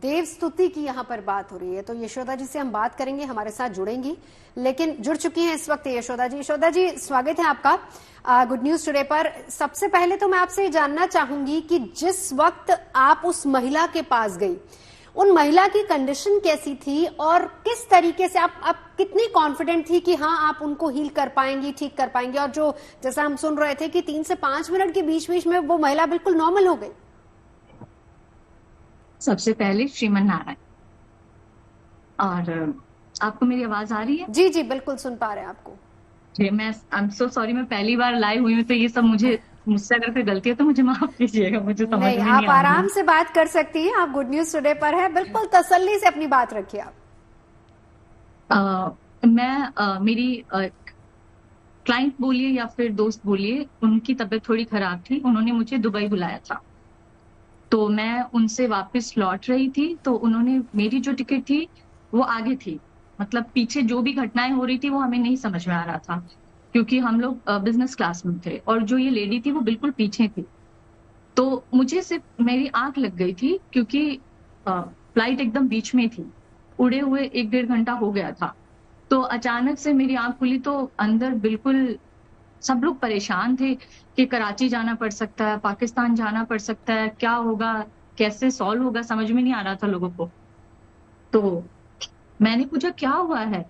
देव स्तुति की यहाँ पर बात हो रही है, तो यशोदा जी से हम बात करेंगे, हमारे साथ जुड़ेंगी, लेकिन जुड़ चुकी हैं इस वक्त यशोदा जी। यशोदा जी, स्वागत है आपका गुड न्यूज टुडे पर। सबसे पहले तो मैं आपसे जानना चाहूंगी कि जिस वक्त आप उस महिला के पास गई, उन महिला की कंडीशन कैसी थी और किस तरीके से आप कितनी कॉन्फिडेंट थी कि हाँ आप उनको हील कर पाएंगी, ठीक कर पाएंगी? और जो जैसा हम सुन रहे थे कि 3 से 5 मिनट के बीच बीच में वो महिला बिल्कुल नॉर्मल हो गई। सबसे पहले श्रीमन नारायण। और आपको मेरी आवाज आ रही है? जी जी बिल्कुल सुन पा रहे हैं आपको जी, मैं आई एम सो सॉरी, मैं पहली बार लाइव हुई हूँ, तो ये सब मुझसे अगर कोई गलती है तो मुझे माफ कीजिएगा, मुझे समझ नहीं, में आप नहीं आ रही आराम से बात कर सकती हैं, आप गुड न्यूज टुडे पर है, बिल्कुल तसल्ली से अपनी बात रखिए आप। मेरी क्लाइंट बोलिए या फिर दोस्त बोलिए, उनकी तबीयत थोड़ी खराब थी, उन्होंने मुझे दुबई बुलाया था, तो मैं उनसे वापस लौट रही थी, तो उन्होंने मेरी जो टिकट थी वो आगे थी, मतलब पीछे जो भी घटनाएं हो रही थी वो हमें नहीं समझ में आ रहा था, क्योंकि हम लोग बिजनेस क्लास में थे और जो ये लेडी थी वो बिल्कुल पीछे थी। तो मुझे सिर्फ मेरी आंख लग गई थी, क्योंकि फ्लाइट एकदम बीच में थी, उड़े हुए 1-1.5 घंटा हो गया था। तो अचानक से मेरी आंख खुली तो अंदर बिल्कुल सब लोग परेशान थे कि कराची जाना पड़ सकता है, पाकिस्तान जाना पड़ सकता है, क्या होगा, कैसे सॉल्व होगा, समझ में नहीं आ रहा था लोगों को। तो मैंने पूछा क्या हुआ है,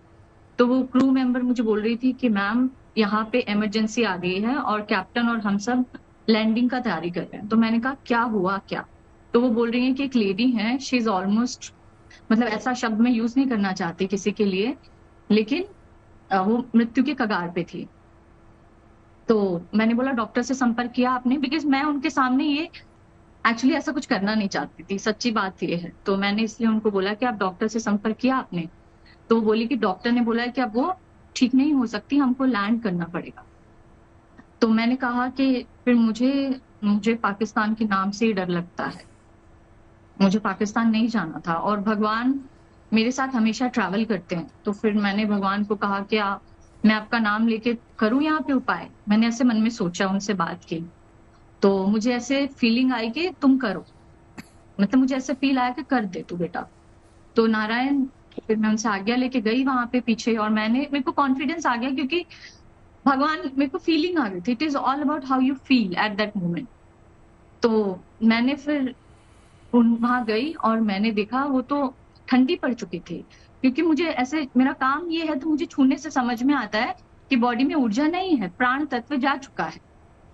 तो वो क्रू मेंबर मुझे बोल रही थी कि मैम यहाँ पे इमरजेंसी आ गई है और कैप्टन और हम सब लैंडिंग का तैयारी कर रहे हैं। तो मैंने कहा क्या हुआ क्या? तो वो बोल रही है कि एक लेडी है, शी इज ऑलमोस्ट, मतलब ऐसा शब्द मैं यूज नहीं करना चाहती किसी के लिए, लेकिन वो मृत्यु के कगार पे थी। तो मैंने बोला डॉक्टर से संपर्क किया आपने? बिकॉज मैं उनके सामने ये एक्चुअली ऐसा कुछ करना नहीं चाहती थी, सच्ची बात ये है। तो मैंने इसलिए उनको बोला कि आप डॉक्टर से संपर्क किया आपने? तो वो बोली कि डॉक्टर ने बोला है कि अब वो ठीक नहीं हो सकती, हमको लैंड करना पड़ेगा। तो मैंने कहा कि फिर मुझे मुझे पाकिस्तान के नाम से ही डर लगता है, मुझे पाकिस्तान नहीं जाना था, और भगवान मेरे साथ हमेशा ट्रैवल करते हैं। तो फिर मैंने भगवान को कहा कि मैं आपका नाम लेके करूं यहाँ पे उपाय, मैंने ऐसे मन में सोचा, उनसे बात की, तो मुझे ऐसे फीलिंग आई कि तुम करो, मतलब मुझे ऐसे फील आया कि कर दे तू बेटा। तो नारायण, फिर मैं उनसे आज्ञा लेके गई वहां पे पीछे, और मेरे को कॉन्फिडेंस आ गया, क्योंकि भगवान, मेरे को फीलिंग आ गई थी, it is all about how you feel at that moment. तो मैंने फिर वहां गई और मैंने देखा वो तो ठंडी पड़ चुकी थी, क्योंकि मुझे ऐसे, मेरा काम ये है तो मुझे छूने से समझ में आता है कि बॉडी में ऊर्जा नहीं है, प्राण तत्व जा चुका है,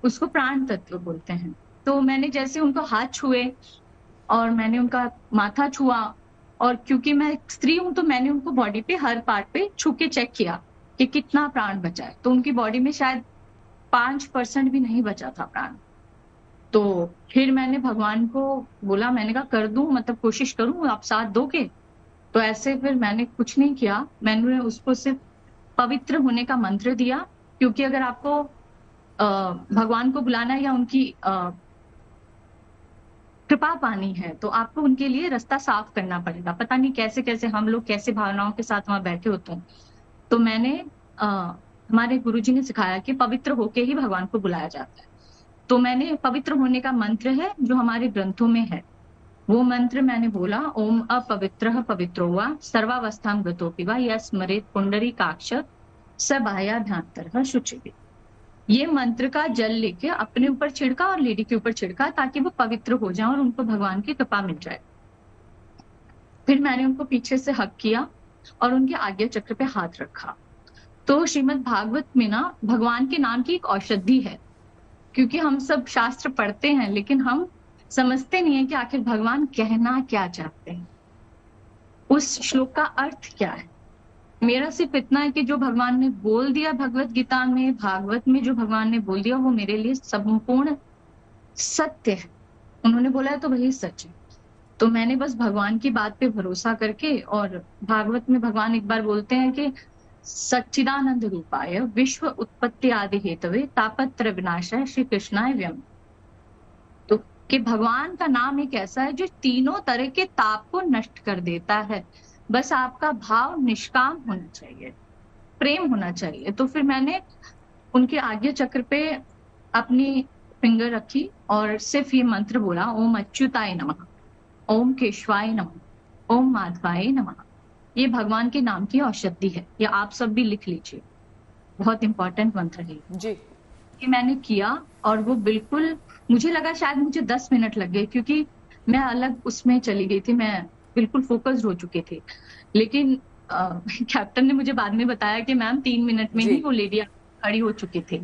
उसको प्राण तत्व बोलते हैं। तो मैंने जैसे उनको हाथ छुए और मैंने उनका माथा छुआ, और क्योंकि मैं एक स्त्री हूं तो मैंने उनको बॉडी पे हर पार्ट पे छू के चेक किया कि कितना प्राण बचा है। तो उनकी बॉडी में शायद 5% भी नहीं बचा था प्राण। तो फिर मैंने भगवान को बोला, मैंने कहा कर दूं, मतलब कोशिश करूं, आप साथ दोगे? तो ऐसे फिर मैंने कुछ नहीं किया, मैंने उसको सिर्फ पवित्र होने का मंत्र दिया, क्योंकि अगर आपको भगवान को बुलाना है या उनकी कृपा पानी है तो आपको उनके लिए रास्ता साफ करना पड़ेगा। पता नहीं कैसे कैसे हम लोग कैसे भावनाओं के साथ वहां बैठे होते हैं। तो मैंने हमारे गुरुजी ने सिखाया कि पवित्र होके ही भगवान को बुलाया जाता है। तो मैंने पवित्र होने का मंत्र है जो हमारे ग्रंथों में है, वो मंत्र मैंने बोला, ओम अपवित्रः पवित्रो वा सर्वावस्थां गतोऽपि वा यः स्मरेत् पुंडरीकाक्ष स बाह्याभ्यन्तरः शुचिः। ये मंत्र का जल लेके अपने ऊपर छिड़का और लेडी के ऊपर छिड़का, ताकि वो पवित्र हो जाए और उनको भगवान की कृपा मिल जाए। फिर मैंने उनको पीछे से हक किया और उनके आज्ञा चक्र पे हाथ रखा। तो श्रीमद् भागवत में ना भगवान के नाम की एक औषधि है, क्योंकि हम सब शास्त्र पढ़ते हैं लेकिन हम समझते नहीं है कि आखिर भगवान कहना क्या चाहते हैं, उस श्लोक का अर्थ क्या है। मेरा सिर्फ इतना है कि जो भगवान ने बोल दिया भगवत गीता में, भागवत में जो भगवान ने बोल दिया, वो मेरे लिए संपूर्ण सत्य है। उन्होंने बोला है तो वही सच है। तो मैंने बस भगवान की बात पे भरोसा करके, और भागवत में भगवान एक बार बोलते हैं कि सच्चिदानंद रूपाय विश्व उत्पत्ति आदि हेतवे तापत्र विनाशाय श्री कृष्णाय व्यम। तो कि भगवान का नाम एक ऐसा है जो तीनों तरह के ताप को नष्ट कर देता है, बस आपका भाव निष्काम होना चाहिए, प्रेम होना चाहिए। तो फिर मैंने उनके आज्ञा चक्र पे अपनी फिंगर रखी और सिर्फ ये मंत्र बोला, ओम अच्युताय नमः, ओम केशवाय नमः, ओम माधवाय नमः। ये भगवान के नाम की औषधि है, ये आप सब भी लिख लीजिए, बहुत इंपॉर्टेंट मंत्र है जी। कि मैंने किया और वो बिल्कुल, मुझे लगा शायद मुझे 10 मिनट लग गए क्योंकि मैं अलग उसमें चली गई थी, मैं बिल्कुल फोकस्ड हो चुके थे। लेकिन कैप्टन ने मुझे बाद में बताया कि मैम 3 मिनट में जी। ही वो लेडी खड़ी हो चुके थे।